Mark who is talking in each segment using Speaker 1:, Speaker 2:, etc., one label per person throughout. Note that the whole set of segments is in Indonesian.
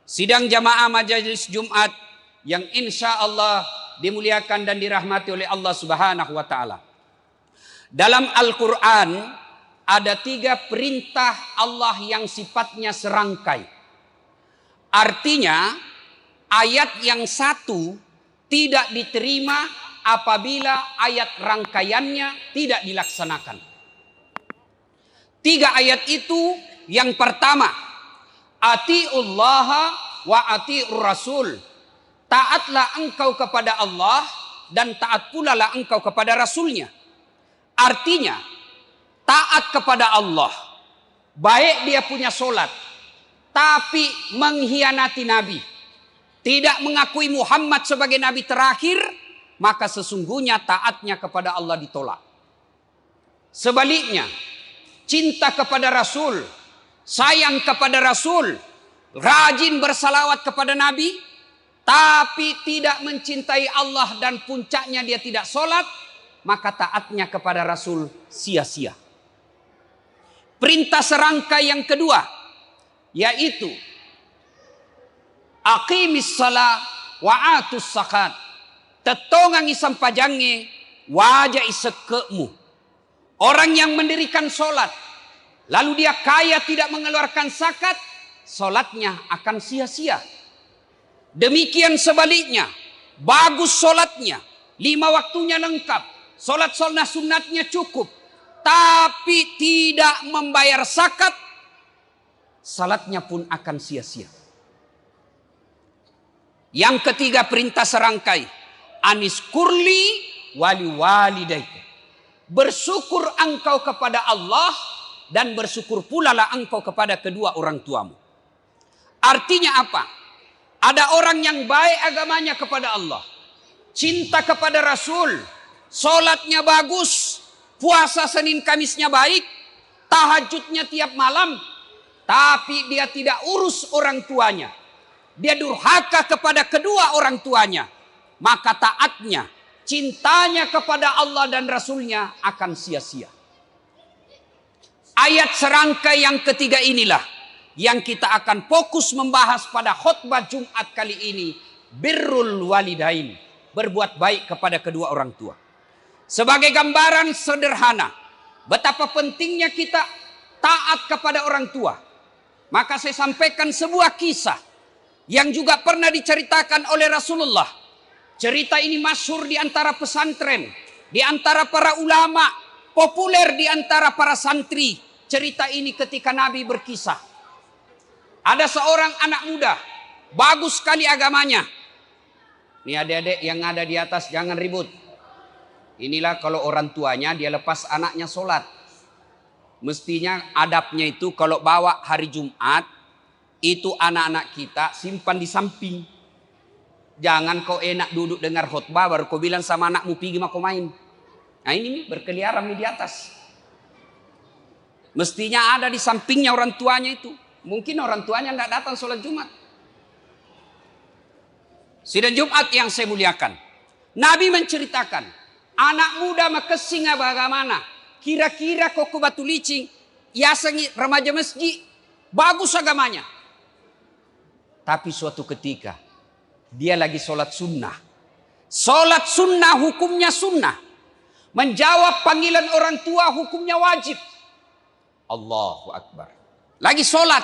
Speaker 1: Sidang jamaah majelis Jumat yang insya Allah dimuliakan dan dirahmati oleh Allah Subhanahu wa Ta'ala. Dalam Al-Quran ada 3 perintah Allah yang sifatnya serangkai. Artinya ayat yang satu tidak diterima apabila ayat rangkaiannya tidak dilaksanakan. 3 ayat itu, yang pertama, atiullaha wa atiur rasul. Taatlah engkau kepada Allah dan taat pula lah engkau kepada Rasulnya. Artinya taat kepada Allah, baik dia punya solat tapi mengkhianati Nabi, tidak mengakui Muhammad sebagai Nabi terakhir, maka sesungguhnya taatnya kepada Allah ditolak. Sebaliknya, cinta kepada Rasul, sayang kepada Rasul, rajin bersalawat kepada Nabi, tapi tidak mencintai Allah dan puncaknya dia tidak sholat, maka taatnya kepada Rasul sia-sia. Perintah serangkai yang kedua, yaitu aqimis salat wa atus zakat. Tetongang isam pajange wajah isekemu. Orang yang mendirikan sholat, lalu dia kaya tidak mengeluarkan zakat, sholatnya akan sia-sia. Demikian sebaliknya, bagus sholatnya, 5 waktunya lengkap, sholat sunatnya cukup, tapi tidak membayar zakat, salatnya pun akan sia-sia. Yang ketiga perintah serangkai, anis kurli wali walidayku. Bersyukur engkau kepada Allah dan bersyukur pula lah engkau kepada kedua orang tuamu. Artinya apa? Ada orang yang baik agamanya kepada Allah, cinta kepada Rasul, sholatnya bagus, puasa Senin Kamisnya baik, tahajudnya tiap malam, tapi dia tidak urus orang tuanya. Dia durhaka kepada kedua orang tuanya. Maka taatnya, cintanya kepada Allah dan Rasulnya akan sia-sia. Ayat serangkai yang ketiga inilah yang kita akan fokus membahas pada khutbah Jumat kali ini. Birrul walidain, berbuat baik kepada kedua orang tua. Sebagai gambaran sederhana betapa pentingnya kita taat kepada orang tua, maka saya sampaikan sebuah kisah yang juga pernah diceritakan oleh Rasulullah. Cerita ini masyhur di antara pesantren, di antara para ulama, populer di antara para santri. Cerita ini ketika Nabi berkisah. Ada seorang anak muda, bagus sekali agamanya. Nih adik-adik yang ada di atas jangan ribut. Inilah kalau orang tuanya dia lepas anaknya sholat. Mestinya adabnya itu kalau bawa hari Jumat, itu anak-anak kita simpan di samping. Jangan kau enak duduk dengar khutbah baru kau bilang sama anakmu pergi mau main. Nah ini nih berkeliaran di atas. Mestinya ada di sampingnya orang tuanya itu. Mungkin orang tuanya nggak datang sholat Jumat. Sidang Jumat yang saya muliakan, Nabi menceritakan anak muda makesing bagaimana. Kira-kira kok ke batu licing, yasangi remaja masjid, bagus agamanya. Tapi suatu ketika dia lagi sholat sunnah. Sholat sunnah hukumnya sunnah. Menjawab panggilan orang tua hukumnya wajib. Allahu Akbar. Lagi sholat.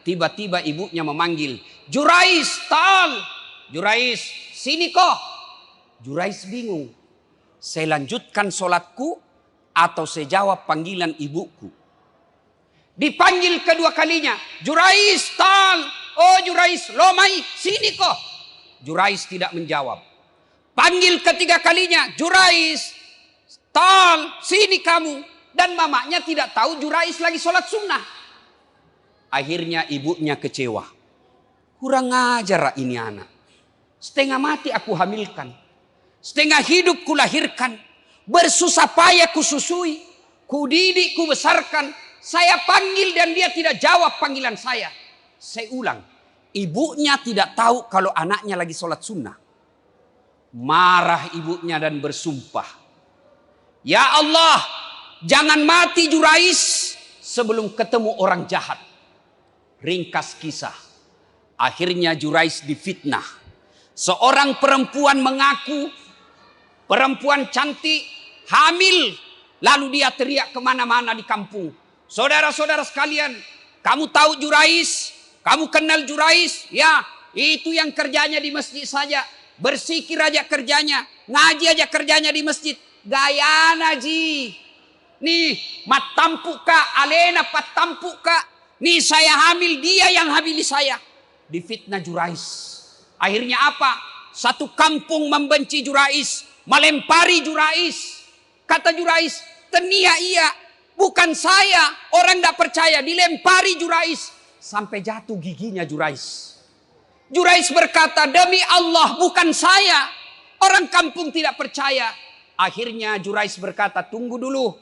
Speaker 1: Tiba-tiba ibunya memanggil. Jurais, tal. Jurais, sini kok. Jurais bingung. Saya lanjutkan sholatku atau saya jawab panggilan ibuku. Dipanggil kedua kalinya. Jurais, tal. Oh Jurais, lomai, sini kok. Jurais tidak menjawab. Panggil ketiga kalinya, Jurais, tal, sini kamu. Dan mamanya tidak tahu Jurais lagi sholat sunnah. Akhirnya ibunya kecewa. Kurang ajar ini anak. Setengah mati aku hamilkan. Setengah hidup ku lahirkan. Bersusah payah ku susui. Ku didik, ku besarkan. Saya panggil dan dia tidak jawab panggilan saya. Saya ulang. Ibunya tidak tahu kalau anaknya lagi sholat sunnah. Marah ibunya dan bersumpah. Ya Allah, jangan mati Jurais sebelum ketemu orang jahat. Ringkas kisah. Akhirnya Jurais difitnah. Seorang perempuan mengaku perempuan cantik, hamil. Lalu dia teriak kemana-mana di kampung. Saudara-saudara sekalian, kamu tahu Jurais? Kamu kenal Jurais? Ya, itu yang kerjanya di masjid saja. Bersikir aja kerjanya. Ngaji aja kerjanya di masjid. Gaya naji. Nih, matampuk kak, alena patampuk kak. Nih saya hamil, dia yang hamili saya. Difitnah Jurais. Akhirnya apa? Satu kampung membenci Jurais. Melempari Jurais. Kata Jurais, tenia iya. Bukan saya. Orang tidak percaya. Dilempari Jurais. Sampai jatuh giginya Jurais. Jurais berkata, demi Allah bukan saya. Orang kampung tidak percaya. Akhirnya Jurais berkata, tunggu dulu.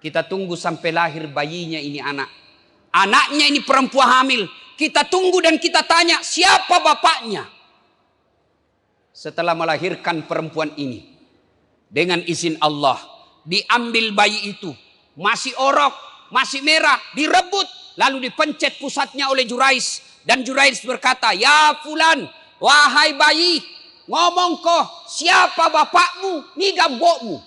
Speaker 1: Kita tunggu sampai lahir bayinya ini anak. Anaknya ini perempuan hamil. Kita tunggu dan kita tanya, siapa bapaknya? Setelah melahirkan perempuan ini, dengan izin Allah, diambil bayi itu. Masih orok, masih merah, direbut. Lalu dipencet pusatnya oleh Jurais. Dan Jurais berkata, ya fulan, wahai bayi, ngomong kok, siapa bapakmu, ni gambokmu.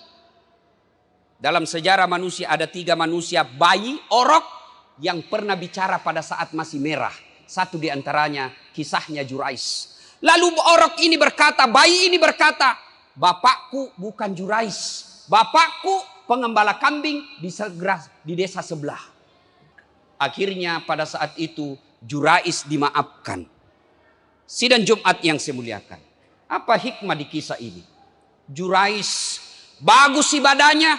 Speaker 1: Dalam sejarah manusia ada 3 manusia bayi, orok, yang pernah bicara pada saat masih merah. Satu di antaranya kisahnya Jurais. Lalu orok ini berkata, bayi ini berkata, bapakku bukan Jurais. Bapakku pengembala kambing di desa sebelah. Akhirnya pada saat itu Jurais dimaafkan. Sidang Jumat yang saya muliakan. Apa hikmah di kisah ini? Jurais bagus ibadahnya,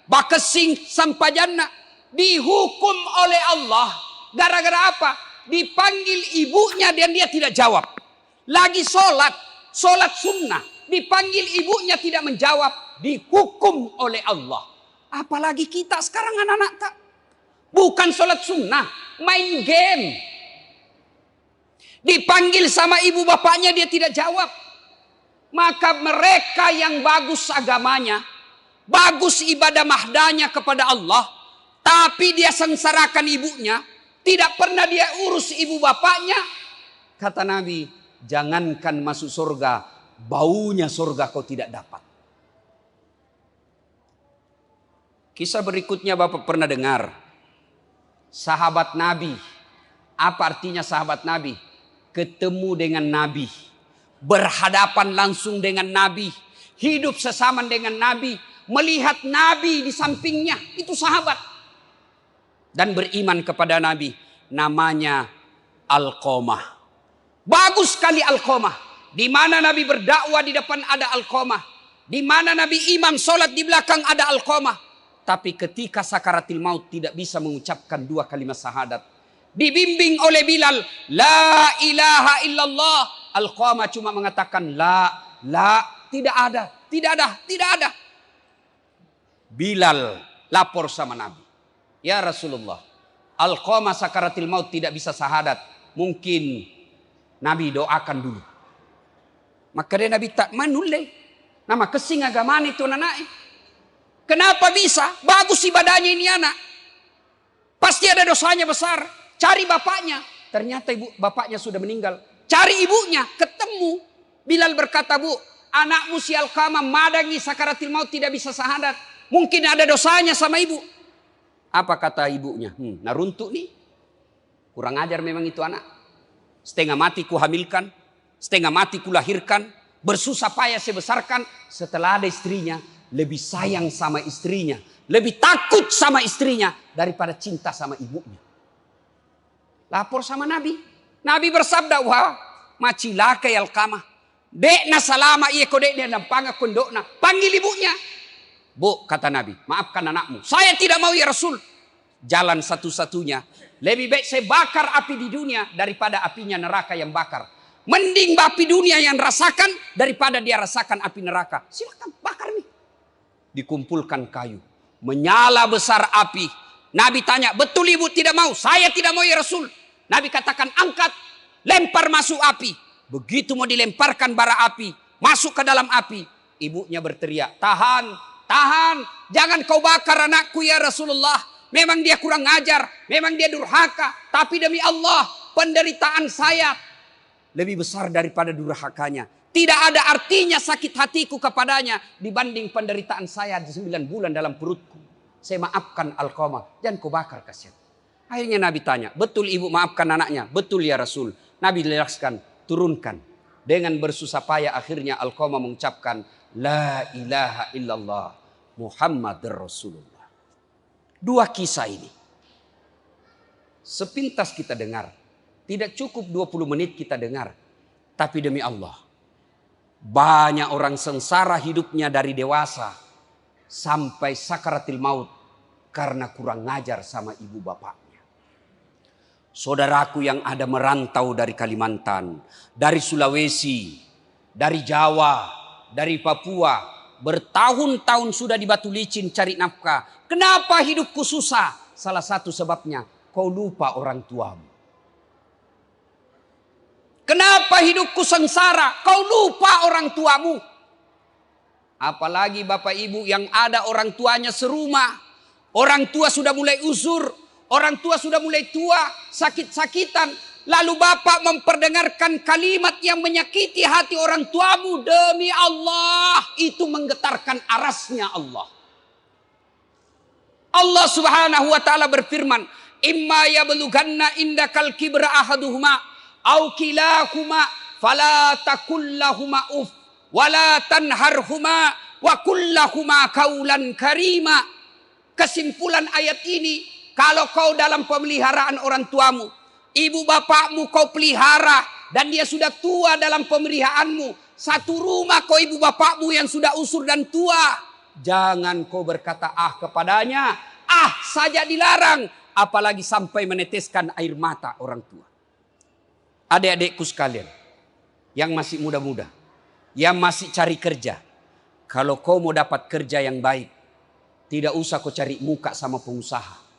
Speaker 1: bakesing sampajana, dihukum oleh Allah. Gara-gara apa? Dipanggil ibunya dan dia tidak jawab. Lagi sholat sunnah. Dipanggil ibunya tidak menjawab. Dihukum oleh Allah. Apalagi kita sekarang anak-anak tak. Bukan sholat sunnah. Main game. Dipanggil sama ibu bapaknya dia tidak jawab. Maka mereka yang bagus agamanya. Bagus ibadah mahdanya kepada Allah. Tapi dia sengsarakan ibunya. Tidak pernah dia urus ibu bapaknya. Kata Nabi, jangankan masuk surga, baunya surga kau tidak dapat. Kisah berikutnya Bapak pernah dengar. Sahabat Nabi. Apa artinya sahabat Nabi? Ketemu dengan Nabi. Berhadapan langsung dengan Nabi. Hidup sesama dengan Nabi. Melihat Nabi di sampingnya. Itu sahabat. Dan beriman kepada Nabi. Namanya Alqamah. Bagus sekali Alqamah. Di mana Nabi berdakwah di depan ada Alqamah. Di mana Nabi imam sholat di belakang ada Alqamah. Tapi ketika sakaratil maut tidak bisa mengucapkan 2 kalimat syahadat. Dibimbing oleh Bilal. La ilaha illallah. Alqamah cuma mengatakan la. Tidak ada. Bilal lapor sama Nabi. Ya Rasulullah. Alqamah sakaratil maut tidak bisa syahadat. Mungkin Nabi doakan dulu. Maka dia Nabi tak manulai. Nama kesing agama itu anak. Kenapa bisa? Bagus ibadahnya ini anak. Pasti ada dosanya besar. Cari bapaknya. Ternyata bapaknya sudah meninggal. Cari ibunya. Ketemu. Bilal berkata, bu, anakmu si Alqamah madangi sakaratil maut tidak bisa syahadat. Mungkin ada dosanya sama ibu. Apa kata ibunya? Naruntuk nih. Kurang ajar memang itu anak. Setengah mati ku hamilkan. Setengah mati ku lahirkan. Bersusah payah saya besarkan. Setelah ada istrinya. Lebih sayang sama istrinya. Lebih takut sama istrinya. Daripada cinta sama ibunya. Lapor sama Nabi. Nabi bersabda. Wah. Macilaka Alqamah. Dekna salama iya kodeknya. Nampanga kondokna. Panggil ibunya. Bu, kata Nabi. Maafkan anakmu. Saya tidak mau ya Rasul. Jalan satu-satunya. Lebih baik saya bakar api di dunia. Daripada apinya neraka yang bakar. Mending api dunia yang rasakan. Daripada dia rasakan api neraka. Silakan bakar nih. Dikumpulkan kayu. Menyala besar api. Nabi tanya, betul ibu tidak mau? Saya tidak mau ya Rasul. Nabi katakan, angkat. Lempar masuk api. Begitu mau dilemparkan bara api. Masuk ke dalam api. Ibunya berteriak, tahan. Jangan kau bakar anakku ya Rasulullah. memang dia kurang ajar, memang dia durhaka. Tapi demi Allah, penderitaan saya lebih besar daripada durhakanya. Tidak ada artinya sakit hatiku kepadanya dibanding penderitaan saya di 9 bulan dalam perutku. Saya maafkan Alqamah, jangan kau bakar kasihan. Akhirnya Nabi tanya, betul ibu maafkan anaknya? Betul ya Rasul. Nabi jelaskan, turunkan. Dengan bersusah payah akhirnya Alqamah mengucapkan, La ilaha illallah Muhammad Rasulullah. 2 kisah ini sepintas kita dengar. Tidak cukup 20 menit kita dengar. Tapi demi Allah, banyak orang sengsara hidupnya dari dewasa sampai sakaratil maut karena kurang ngajar sama ibu bapaknya. Saudaraku yang ada merantau dari Kalimantan, dari Sulawesi, dari Jawa, dari Papua, bertahun-tahun sudah di Batu Licin cari nafkah. Kenapa hidupku susah? Salah satu sebabnya kau lupa orang tuamu. Kenapa hidupku sengsara? Kau lupa orang tuamu. Apalagi bapak ibu yang ada orang tuanya serumah. Orang tua sudah mulai uzur. Orang tua sudah mulai tua, sakit-sakitan. Lalu bapak memperdengarkan kalimat yang menyakiti hati orang tuamu. Demi Allah, itu menggetarkan arasnya Allah. Allah subhanahu wa ta'ala berfirman, Imma yablughanna indakal kibra ahaduhuma au kilahuma fala takullahuma uf wala tanharhuma wa kullahuma kaulan karima. Kesimpulan ayat ini, kalau kau dalam pemeliharaan orang tuamu, ibu bapakmu kau pelihara dan dia sudah tua dalam pemeliharaanmu, satu rumah kau ibu bapakmu yang sudah usur dan tua, jangan kau berkata ah kepadanya, ah saja dilarang, apalagi sampai meneteskan air mata orang tua. Adik-adikku sekalian yang masih muda-muda, yang masih cari kerja, kalau kau mau dapat kerja yang baik, tidak usah kau cari muka sama pengusaha.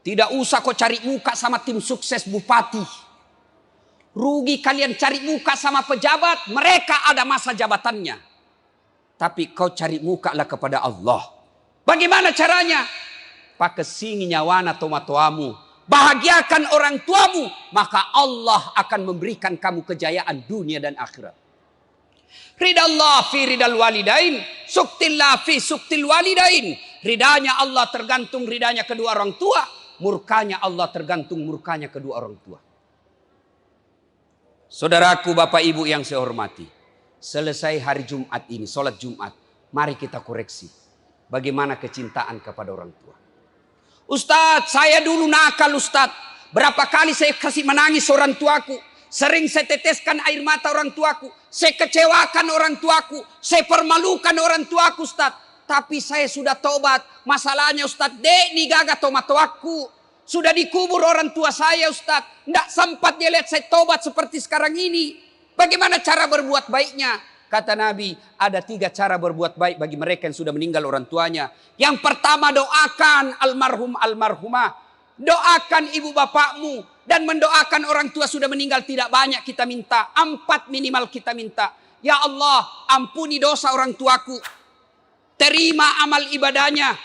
Speaker 1: Tidak usah kau cari muka sama tim sukses bupati. Rugi kalian cari muka sama pejabat, mereka ada masa jabatannya. Tapi kau cari muka lah kepada Allah. Bagaimana caranya? Pakai singi nyawana tomatoamu. Bahagiakan orang tuamu, maka Allah akan memberikan kamu kejayaan dunia dan akhirat. Ridallah fi ridal walidain, suktillah fi suktil walidain. Ridanya Allah tergantung ridanya kedua orang tua, murkanya Allah tergantung murkanya kedua orang tua. Saudaraku, bapak ibu yang saya hormati, selesai hari Jumat ini, sholat Jumat, mari kita koreksi bagaimana kecintaan kepada orang tua. Ustadz, saya dulu nakal Ustadz. Berapa kali saya kasih menangis orang tuaku. Sering saya teteskan air mata orang tuaku. Saya kecewakan orang tuaku. Saya permalukan orang tuaku Ustadz. Tapi saya sudah tobat. Masalahnya Ustadz, dek ni gaga tomatoaku. Sudah dikubur orang tua saya Ustadz. Tidak sempat dia lihat saya tobat seperti sekarang ini. Bagaimana cara berbuat baiknya? Kata Nabi, ada 3 cara berbuat baik bagi mereka yang sudah meninggal orang tuanya. Yang pertama, doakan almarhum almarhumah. Doakan ibu bapakmu. Dan mendoakan orang tua sudah meninggal tidak banyak kita minta. 4 minimal kita minta. Ya Allah, ampuni dosa orang tuaku. Terima amal ibadahnya.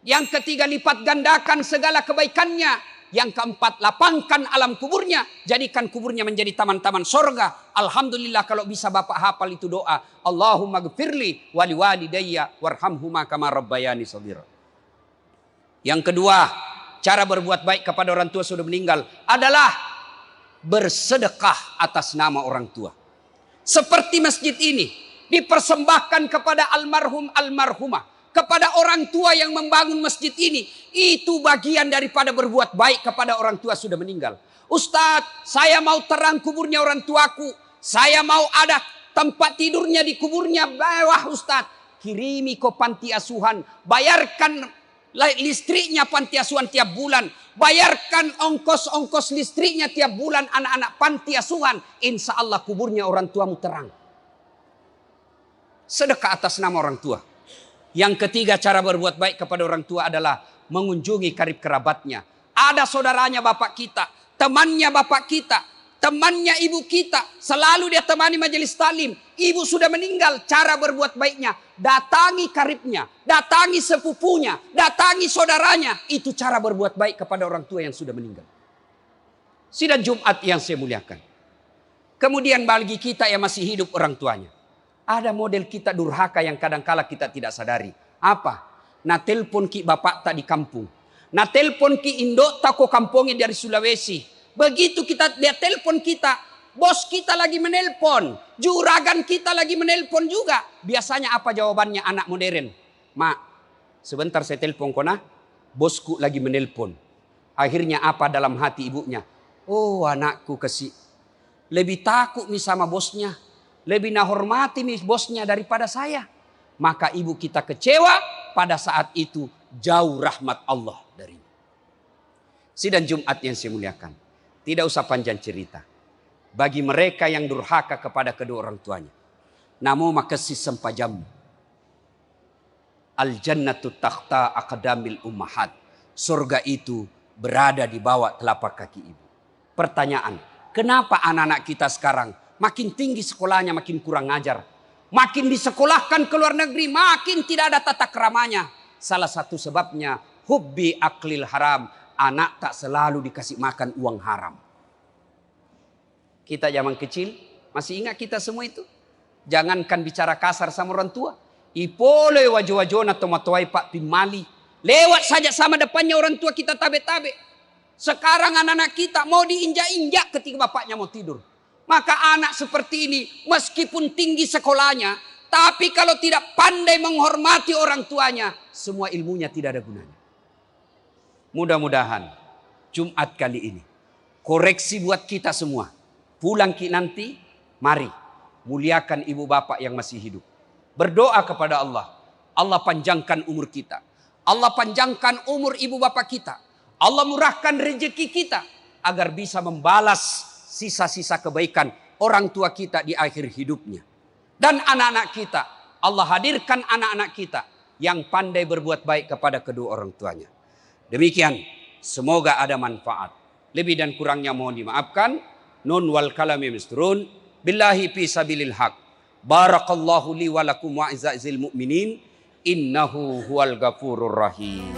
Speaker 1: Yang ketiga, lipat gandakan segala kebaikannya. Yang keempat, lapangkan alam kuburnya. Jadikan kuburnya menjadi taman-taman sorga. Alhamdulillah kalau bisa bapak hafal itu doa. Allahumma gfirli wali walidayya warhamhuma kama rabbayani shaghira. Yang kedua, cara berbuat baik kepada orang tua sudah meninggal adalah bersedekah atas nama orang tua. Seperti masjid ini dipersembahkan kepada almarhum almarhumah. Kepada orang tua yang membangun masjid ini. Itu bagian daripada berbuat baik kepada orang tua sudah meninggal. Ustadz, saya mau terang kuburnya orang tuaku. Saya mau ada tempat tidurnya di kuburnya. Wah Ustadz, kirimi ke panti asuhan. Bayarkan listriknya panti asuhan tiap bulan. Bayarkan ongkos-ongkos listriknya tiap bulan anak-anak panti asuhan. Insya Allah kuburnya orang tuamu terang. Sedekah atas nama orang tua. Yang ketiga cara berbuat baik kepada orang tua adalah mengunjungi karib kerabatnya. Ada saudaranya bapak kita, temannya bapak kita, temannya ibu kita, selalu dia temani majelis talim. Ibu sudah meninggal, cara berbuat baiknya, datangi karibnya, datangi sepupunya, datangi saudaranya. Itu cara berbuat baik kepada orang tua yang sudah meninggal. Sidang Jumat yang saya muliakan. Kemudian bagi kita yang masih hidup orang tuanya, ada model kita durhaka yang kadangkala kita tidak sadari. Apa? Na telpon ki bapak tak di kampung. Na telpon ki indok tak ko kampungnya dari Sulawesi. Begitu kita dia telpon kita, bos kita lagi menelpon, juragan kita lagi menelpon juga. Biasanya apa jawabannya anak modern? Mak, sebentar saya telpon kona, bosku lagi menelpon. Akhirnya apa dalam hati ibunya? Oh, anakku kasih lebih takut nih sama bosnya, lebih nahormati nih bosnya daripada saya. Maka ibu kita kecewa, pada saat itu jauh rahmat Allah darinya. Sidang Jumat yang saya muliakan, tidak usah panjang cerita. Bagi mereka yang durhaka kepada kedua orang tuanya, namo makasih sempajam. Al jannatu takhta aqdamil ummahat. Surga itu berada di bawah telapak kaki ibu. Pertanyaan, kenapa anak-anak kita sekarang makin tinggi sekolahnya makin kurang ajar? Makin disekolahkan ke luar negeri makin tidak ada tata keramanya. Salah satu sebabnya hubbi aklil haram. Anak tak selalu dikasih makan uang haram. Kita zaman kecil masih ingat kita semua itu? Jangankan bicara kasar sama orang tua. Ipole wajo-wajona tomatuai pak pimali. Lewat saja sama depannya orang tua kita tabe-tabe. Sekarang anak-anak kita mau diinjak-injak ketika bapaknya mau tidur. Maka anak seperti ini meskipun tinggi sekolahnya, tapi kalau tidak pandai menghormati orang tuanya, semua ilmunya tidak ada gunanya. Mudah-mudahan Jumat kali ini koreksi buat kita semua. Pulang nanti, mari muliakan ibu bapak yang masih hidup. Berdoa kepada Allah. Allah panjangkan umur kita. Allah panjangkan umur ibu bapak kita. Allah murahkan rezeki kita agar bisa membalas sisa-sisa kebaikan orang tua kita di akhir hidupnya. Dan anak-anak kita, Allah hadirkan anak-anak kita yang pandai berbuat baik kepada kedua orang tuanya. Demikian, semoga ada manfaat. Lebih dan kurangnya mohon dimaafkan. Nun wal kalami misturun. Billahi fi sabilil haq. Barakallahu li wa lakum wa izza'il mu'minin. Innahu huwal ghafurur rahim.